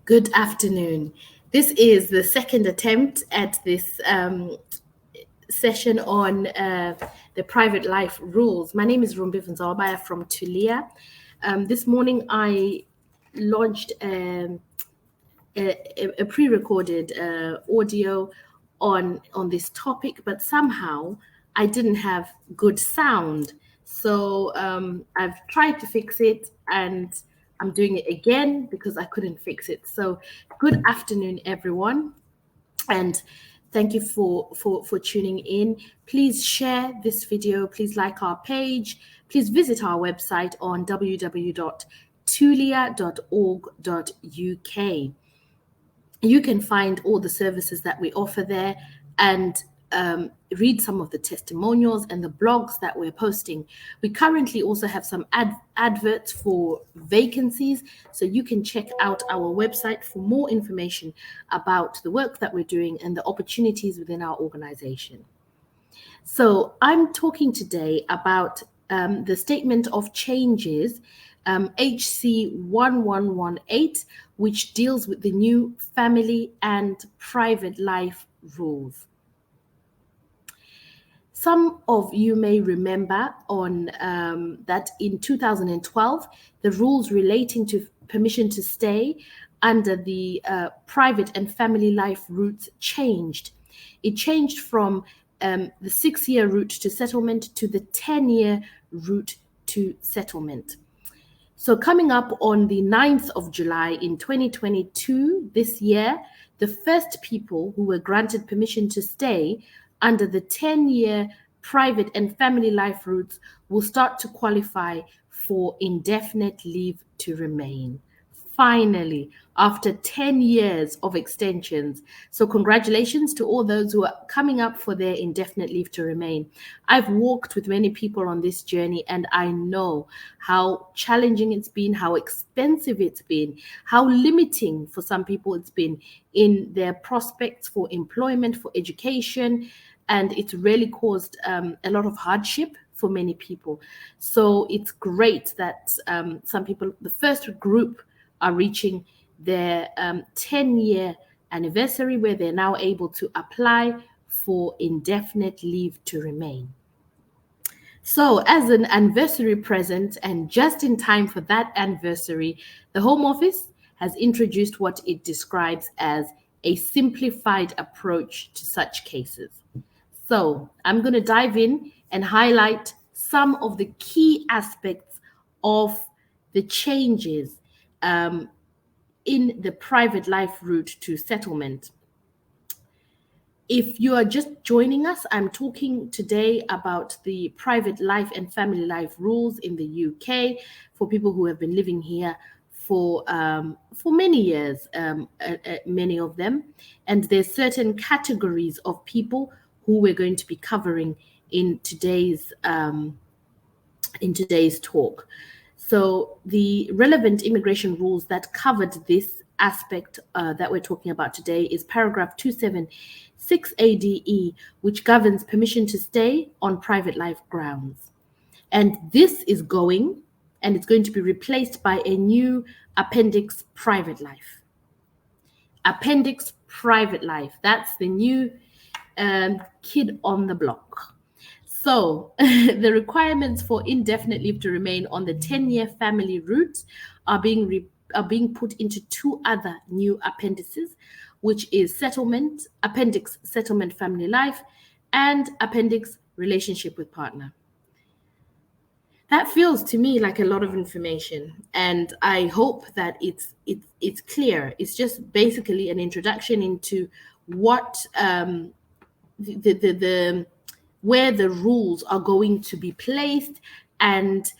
Good afternoon. This is the second attempt at this session on the private life rules. My name is Rumbi Nzawabaya from Tulia. This morning I launched a pre-recorded audio on this topic, but somehow I didn't have good sound. So I've tried to fix it and I'm doing it again because I couldn't fix it. So good afternoon, everyone. And thank you for tuning in. Please share this video. Please like our page. Please visit our website on www.tulia.org.uk. You can find all the services that we offer there and read some of the testimonials and the blogs that we're posting. We currently also have some adverts for vacancies, so you can check out our website for more information about the work that we're doing and the opportunities within our organization. So I'm talking today about the Statement of Changes, HC 1118, which deals with the new family and private life rules. Some of you may remember that in 2012, the rules relating to permission to stay under the private and family life routes changed. It changed from the 6-year route to settlement to the 10-year route to settlement. So coming up on the 9th of July in 2022, this year, the first people who were granted permission to stay under the 10-year private and family life routes will start to qualify for indefinite leave to remain. Finally, after 10 years of extensions. So congratulations to all those who are coming up for their indefinite leave to remain. I've walked with many people on this journey and I know how challenging it's been, how expensive it's been, how limiting for some people it's been in their prospects for employment, for education, and it's really caused a lot of hardship for many people. So it's great that some people, the first group, are reaching their 10-year anniversary where they're now able to apply for indefinite leave to remain. So as an anniversary present and just in time for that anniversary, the Home Office has introduced what it describes as a simplified approach to such cases. So I'm going to dive in and highlight some of the key aspects of the changes in the private life route to settlement. If you are just joining us, I'm talking today about the private life and family life rules in the UK for people who have been living here for many years, many of them. And there's certain categories of people who we're going to be covering in today's talk. So the relevant immigration rules that covered this aspect that we're talking about today is paragraph 276 ADE, which governs permission to stay on private life grounds. And this is going to be replaced by a new Appendix Private Life. Appendix Private Life, that's the new kid on the block. So the requirements for indefinite leave to remain on the 10-year family route are being put into two other new appendices, which is Appendix Settlement Family Life and Appendix Relationship with Partner. That feels to me like a lot of information, and I hope that it's clear. It's just basically an introduction into what where the rules are going to be placed and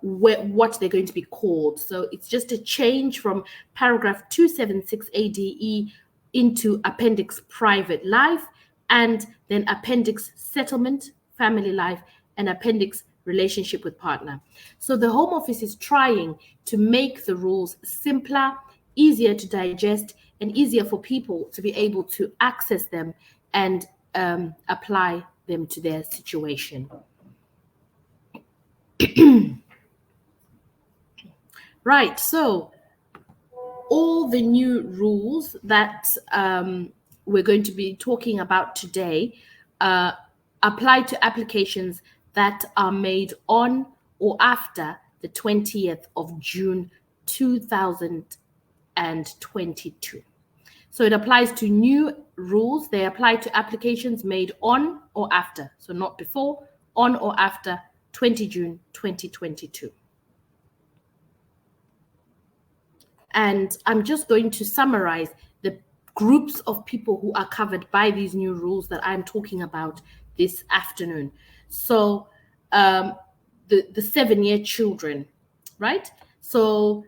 what they're going to be called. So it's just a change from paragraph 276 ADE into Appendix Private Life, and then Appendix Settlement Family Life, and Appendix Relationship with Partner. So the Home Office is trying to make the rules simpler, easier to digest, and easier for people to be able to access them and apply them to their situation. Right, so all the new rules that we're going to be talking about today apply to applications that are made on or after the 20th of June 2022. So it applies to new rules. They apply to applications made on or after. So not before, on or after 20 June 2022. And I'm just going to summarize the groups of people who are covered by these new rules that I'm talking about this afternoon. So the 7-year children, right? So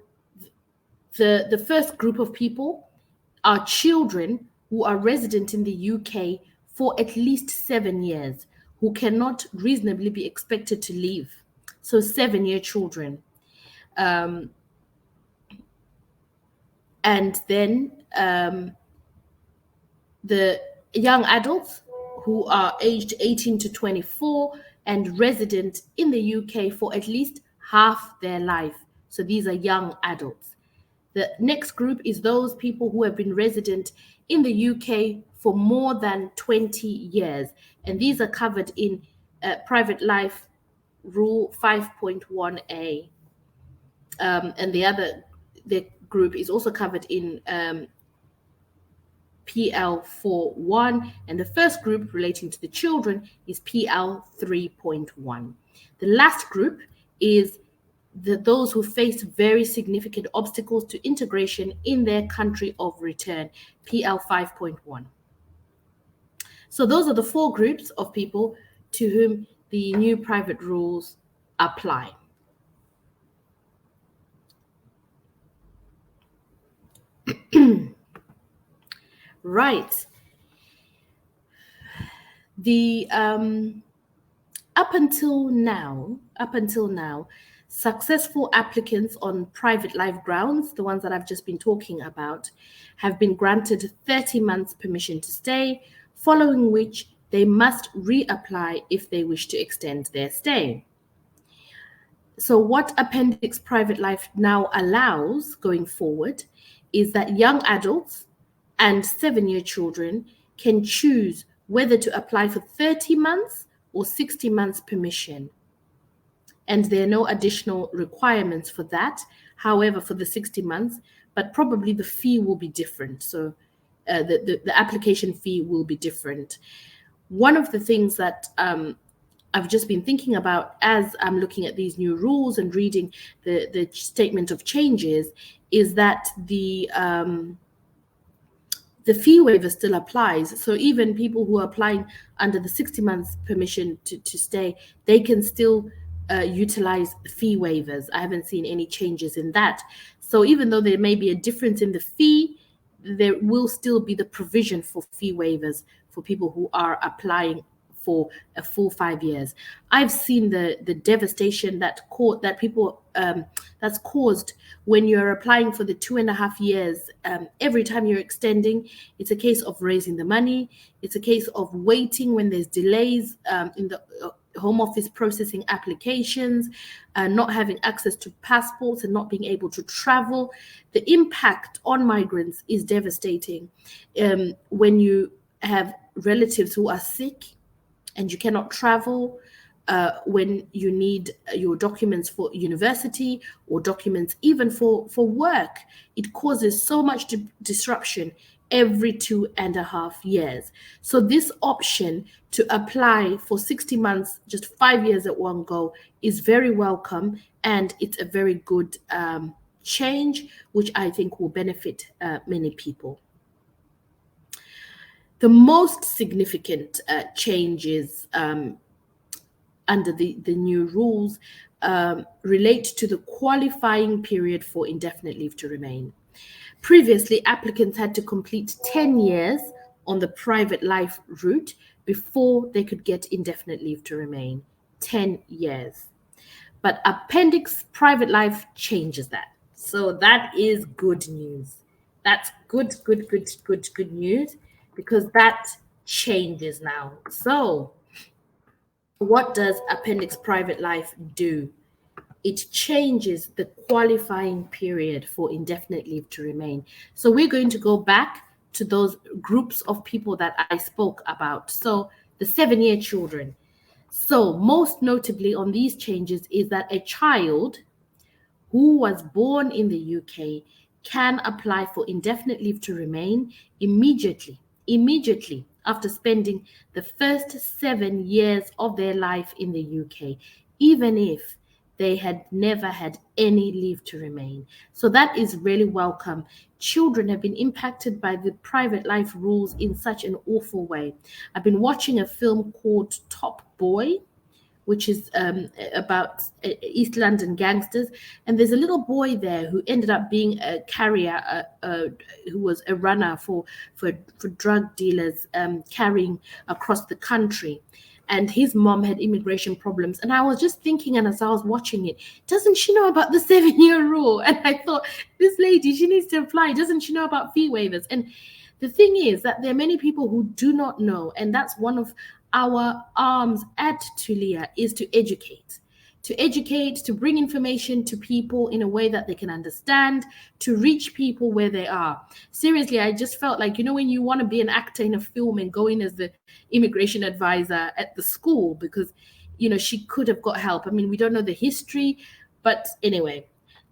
the first group of people are children who are resident in the UK for at least 7 years, who cannot reasonably be expected to leave. So 7-year children. And then the young adults who are aged 18 to 24 and resident in the UK for at least half their life. So these are young adults. The next group is those people who have been resident in the UK for more than 20 years. And these are covered in Private Life Rule 5.1a. And the group is also covered in PL4.1, and the first group relating to the children is PL3.1. The last group is those who face very significant obstacles to integration in their country of return, PL5.1. So those are the 4 groups of people to whom the new private rules apply. Right. The up until now, successful applicants on private life grounds, the ones that I've just been talking about, have been granted 30 months permission to stay, following which they must reapply if they wish to extend their stay. So what Appendix Private Life now allows going forward is that young adults and 7-year children can choose whether to apply for 30 months or 60 months permission. And there are no additional requirements for that, however, for the 60 months, but probably the fee will be different. So the application fee will be different. One of the things that I've just been thinking about as I'm looking at these new rules and reading the statement of changes is that the fee waiver still applies. So even people who are applying under the 60 months permission to stay, they can still utilize fee waivers. I haven't seen any changes in that. So even though there may be a difference in the fee, there will still be the provision for fee waivers for people who are applying for a full 5 years. I've seen the devastation that's caused when you're applying for the 2.5 years. Every time you're extending, it's a case of raising the money. It's a case of waiting when there's delays in the Home Office processing applications, not having access to passports and not being able to travel. The impact on migrants is devastating. When you have relatives who are sick and you cannot travel, when you need your documents for university or documents even for work, it causes so much disruption every 2.5 years. So this option to apply for 60 months, just 5 years at one go, is very welcome, and it's a very good change, which I think will benefit many people. The most significant changes under the new rules relate to the qualifying period for indefinite leave to remain. Previously, applicants had to complete 10 years on the private life route before they could get indefinite leave to remain. 10 years. But Appendix Private Life changes that. So that is good news. That's good news, because that changes now. So what does Appendix Private Life do? it changes the qualifying period for indefinite leave to remain. So we're going to go back to those groups of people that I spoke about. So the 7-year children. So most notably on these changes is that a child who was born in the UK can apply for indefinite leave to remain immediately after spending the first 7 years of their life in the UK, even if they had never had any leave to remain. So that is really welcome. Children have been impacted by the private life rules in such an awful way. I've been watching a film called Top Boy, which is about East London gangsters. And there's a little boy there who ended up being a carrier, who was a runner for drug dealers, carrying across the country. And his mom had immigration problems. And I was just thinking, and as I was watching it, doesn't she know about the 7-year rule? And I thought, this lady, she needs to apply. Doesn't she know about fee waivers? And the thing is that there are many people who do not know, and that's one of our arms at Tulia, is to educate, to bring information to people in a way that they can understand, to reach people where they are. Seriously, I just felt like, when you want to be an actor in a film and go in as the immigration advisor at the school, because, she could have got help. I mean, we don't know the history, but anyway,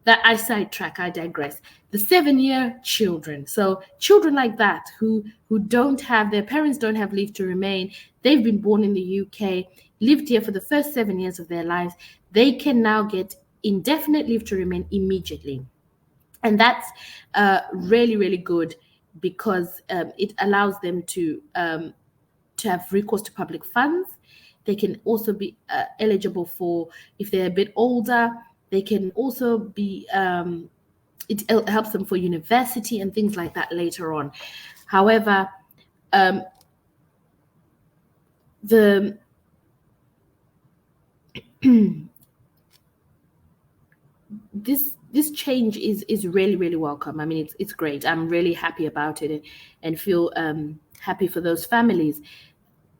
that I sidetrack, I digress. The 7-year children. So children like that who don't have, their parents don't have leave to remain, they've been born in the UK, lived here for the first 7 years of their lives, they can now get indefinite leave to remain immediately. And that's really, really good, because it allows them to have recourse to public funds. They can also be eligible for, if they're a bit older, they can also be, it helps them for university and things like that later on. However, this change is really, really welcome. I mean, it's great. I'm really happy about it, and feel happy for those families.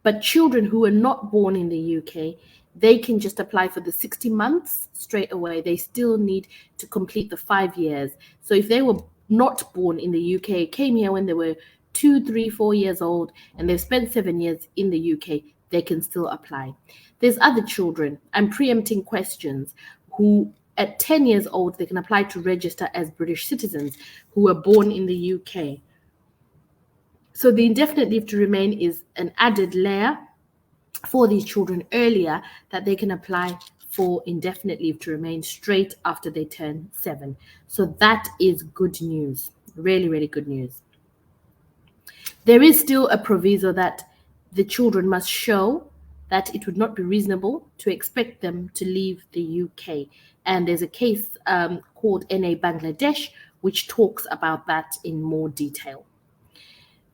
But children who are not born in the UK, they can just apply for the 60 months straight away. They still need to complete the 5 years. So if they were not born in the UK, came here when they were 2, 3, 4 years old, and they've spent 7 years in the UK, they can still apply. There's other children, I'm preempting questions, who at 10 years old, they can apply to register as British citizens who were born in the UK. So the indefinite leave to remain is an added layer for these children earlier, that they can apply for indefinite leave to remain straight after they turn 7. So that is good news, really, really good news. There is still a proviso that the children must show that it would not be reasonable to expect them to leave the UK. And there's a case called NA Bangladesh, which talks about that in more detail.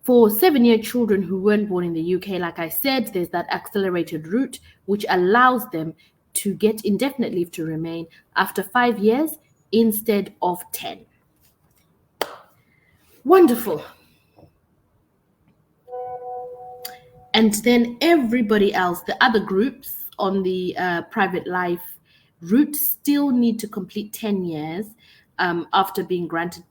For 7-year children who weren't born in the UK, like I said, there's that accelerated route, which allows them to get indefinite leave to remain after 5 years instead of 10. Wonderful. And then everybody else, the other groups on the private life route, still need to complete 10 years after being granted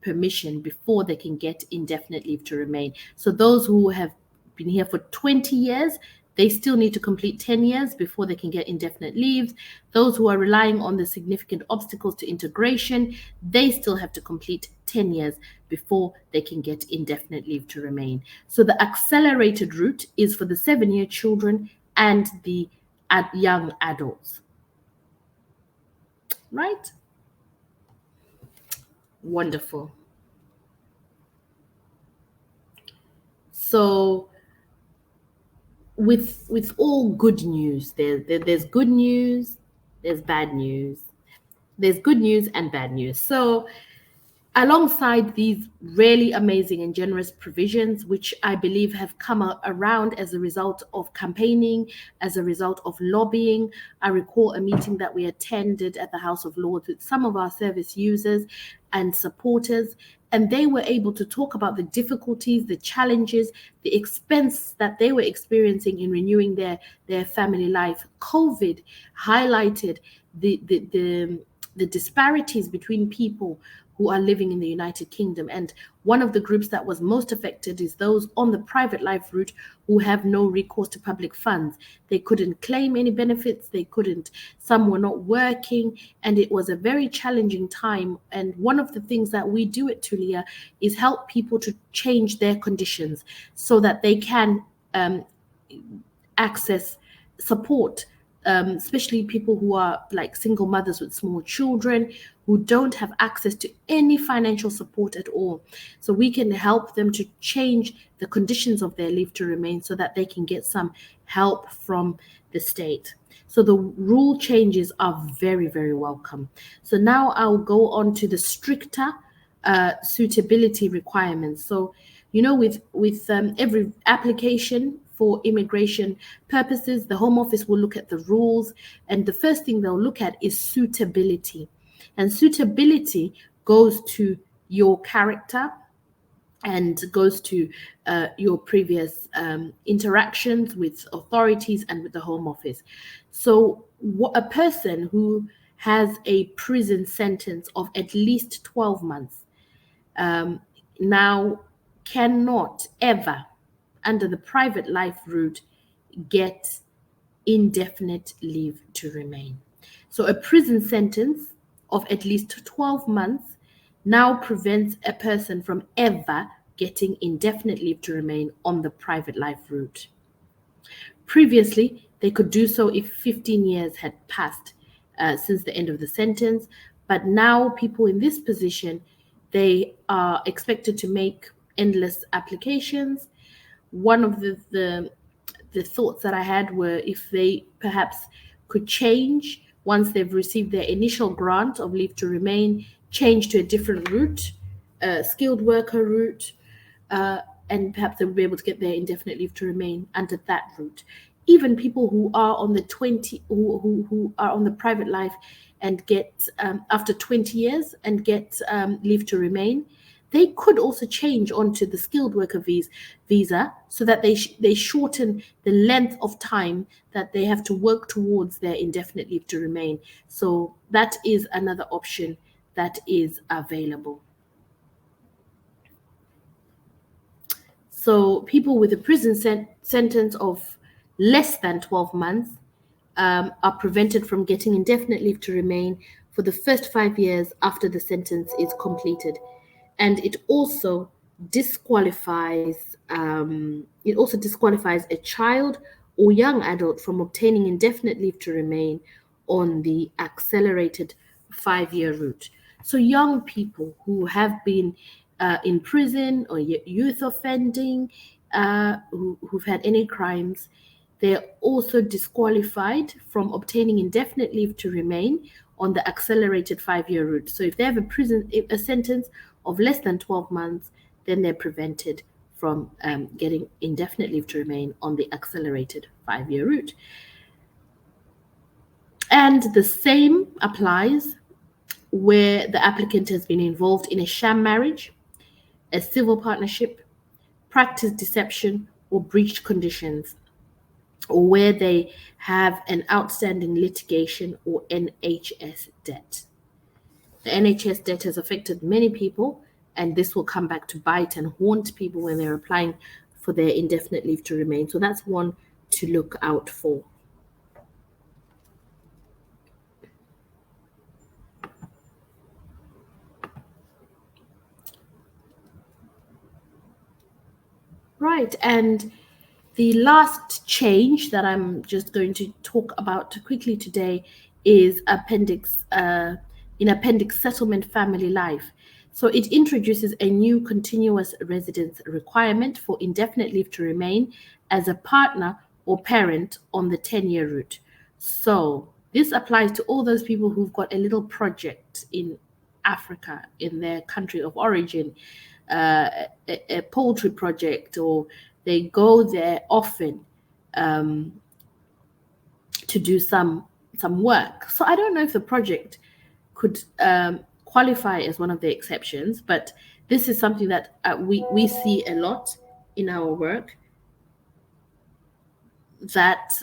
permission before they can get indefinite leave to remain. So those who have been here for 20 years, they still need to complete 10 years before they can get indefinite leave. Those who are relying on the significant obstacles to integration, they still have to complete 10 years before they can get indefinite leave to remain. So the accelerated route is for the 7-year children and the young adults. Right? Wonderful. So with all good news, there's good news, there's bad news, there's good news and bad news. So alongside these really amazing and generous provisions, which I believe have come around as a result of campaigning, as a result of lobbying, I recall a meeting that we attended at the House of Lords with some of our service users and supporters, and they were able to talk about the difficulties, the challenges, the expense that they were experiencing in renewing their family life. COVID highlighted the disparities between people who are living in the United Kingdom. And one of the groups that was most affected is those on the private life route who have no recourse to public funds. They couldn't claim any benefits, some were not working, and it was a very challenging time. And one of the things that we do at Tulia is help people to change their conditions so that they can access support, especially people who are like single mothers with small children who don't have access to any financial support at all. So we can help them to change the conditions of their leave to remain so that they can get some help from the state. So the rule changes are very, very welcome. So now I'll go on to the stricter suitability requirements. So, with every application for immigration purposes, the Home Office will look at the rules, and the first thing they'll look at is suitability. And suitability goes to your character and goes to your previous interactions with authorities and with the Home Office. So a person who has a prison sentence of at least 12 months now cannot ever, under the private life route, get indefinite leave to remain. So a prison sentence of at least 12 months now prevents a person from ever getting indefinite leave to remain on the private life route. Previously, they could do so if 15 years had passed since the end of the sentence, but now people in this position, they are expected to make endless applications. One of the thoughts that I had were if they perhaps could change once they've received their initial grant of leave to remain, change to a different route, skilled worker route, and perhaps they would be able to get their indefinite leave to remain under that route. Even people who are on the who are on the private life and get after 20 years and get leave to remain, they could also change onto the skilled worker visa so that they shorten the length of time that they have to work towards their indefinite leave to remain. So that is another option that is available. So people with a prison sentence of less than 12 months are prevented from getting indefinite leave to remain for the first 5 years after the sentence is completed. And it also disqualifies a child or young adult from obtaining indefinite leave to remain on the accelerated 5-year route. So young people who have been in prison or youth offending, who've had any crimes, they're also disqualified from obtaining indefinite leave to remain on the accelerated 5-year route. So if they have a sentence of less than 12 months, then they're prevented from getting indefinite leave to remain on the accelerated 5-year route. And the same applies where the applicant has been involved in a sham marriage, a civil partnership, practiced deception, or breached conditions, or where they have an outstanding litigation or NHS debt. The NHS debt has affected many people, and this will come back to bite and haunt people when they're applying for their indefinite leave to remain. So that's one to look out for. Right, and the last change that I'm just going to talk about quickly today is Appendix Settlement Family Life. So it introduces a new continuous residence requirement for indefinite leave to remain as a partner or parent on the 10-year route. So this applies to all those people who've got a little project in Africa, in their country of origin, a poultry project, or they go there often to do some work. So I don't know if the project could qualify as one of the exceptions, but this is something that we see a lot in our work, that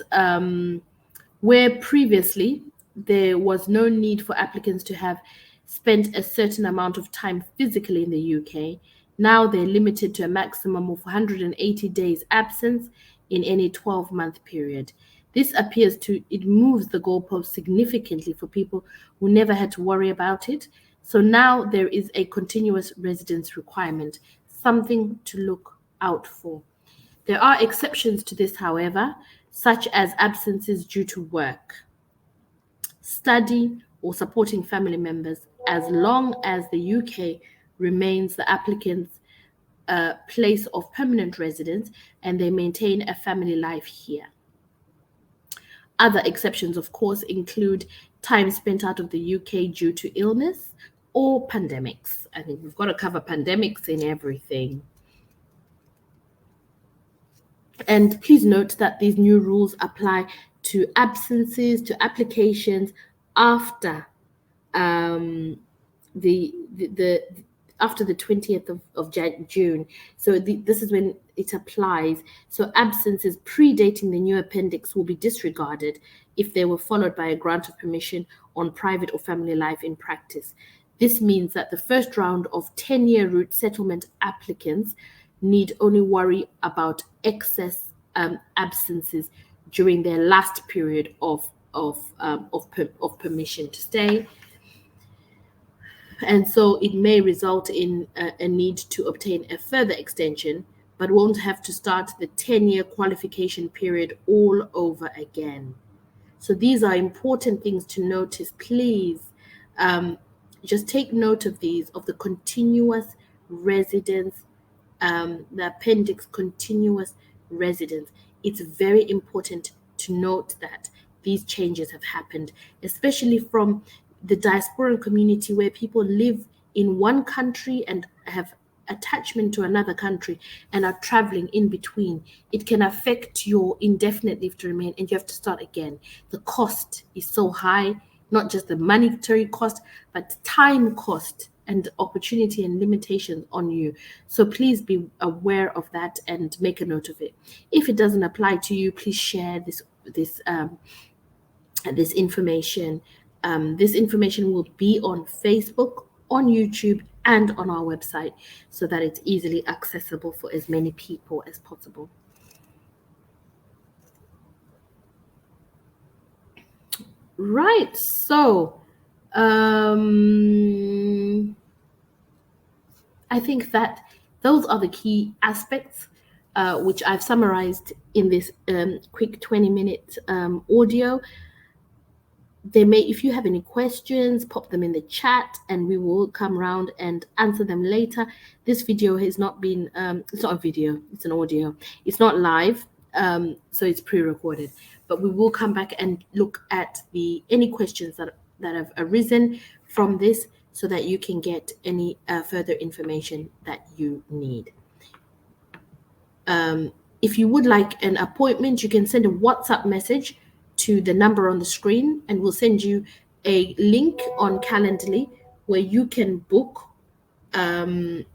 where previously there was no need for applicants to have spent a certain amount of time physically in the UK. Now they're limited to a maximum of 180 days absence in any 12-month period. This appears to, it moves the goalpost significantly for people who never had to worry about it. So now there is a continuous residence requirement, something to look out for. There are exceptions to this, however, such as absences due to work, study, or supporting family members, as long as the UK remains the applicant's place of permanent residence and they maintain a family life here. Other exceptions, of course, include time spent out of the UK due to illness or pandemics. I think we've got to cover pandemics in everything. And please note that these new rules apply to absences, to applications after after the 20th of June. So this is when it applies. So absences predating the new appendix will be disregarded if they were followed by a grant of permission on private or family life in practice. This means that the first round of 10-year route settlement applicants need only worry about excess absences during their last period of permission to stay. And so it may result in a need to obtain a further extension, but won't have to start the 10-year qualification period all over again. So these are important things to notice. Please just take note of these, of the continuous residence, the appendix continuous residence. It's very important to note that these changes have happened, especially from the diasporan community, where people live in one country and have attachment to another country and are traveling in between. It can affect your indefinite leave to remain and you have to start again. The cost is so high, not just the monetary cost, but time cost and opportunity and limitations on you. So please be aware of that and make a note of it. If it doesn't apply to you, please share this information. This information will be on Facebook, on YouTube, and on our website so that it's easily accessible for as many people as possible. Right, so I think that those are the key aspects which I've summarized in this quick 20-minute audio. If you have any questions, pop them in the chat and we will come around and answer them later. This video has not been, it's not a video, it's an audio. It's not live, so it's pre-recorded. But we will come back and look at any questions that have arisen from this so that you can get any further information that you need. If you would like an appointment, you can send a WhatsApp message to the number on the screen and we'll send you a link on Calendly where you can book an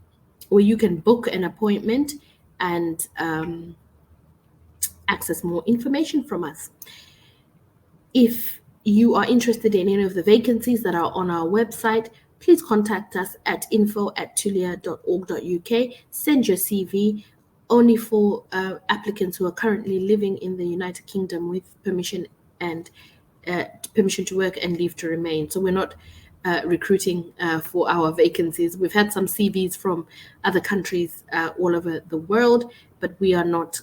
appointment and access more information from us. If you are interested in any of the vacancies that are on our website, please contact us at info@tulia.org.uk. Send your CV, only for applicants who are currently living in the United Kingdom with permission to work and leave to remain. So we're not recruiting for our vacancies. We've had some CVs from other countries all over the world, but we are not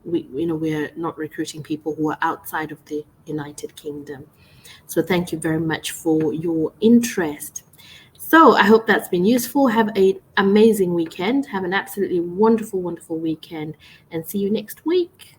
we're not recruiting people who are outside of the United Kingdom. So thank you very much for your interest. So I hope that's been useful. Have an amazing weekend. Have an absolutely wonderful, wonderful weekend and see you next week.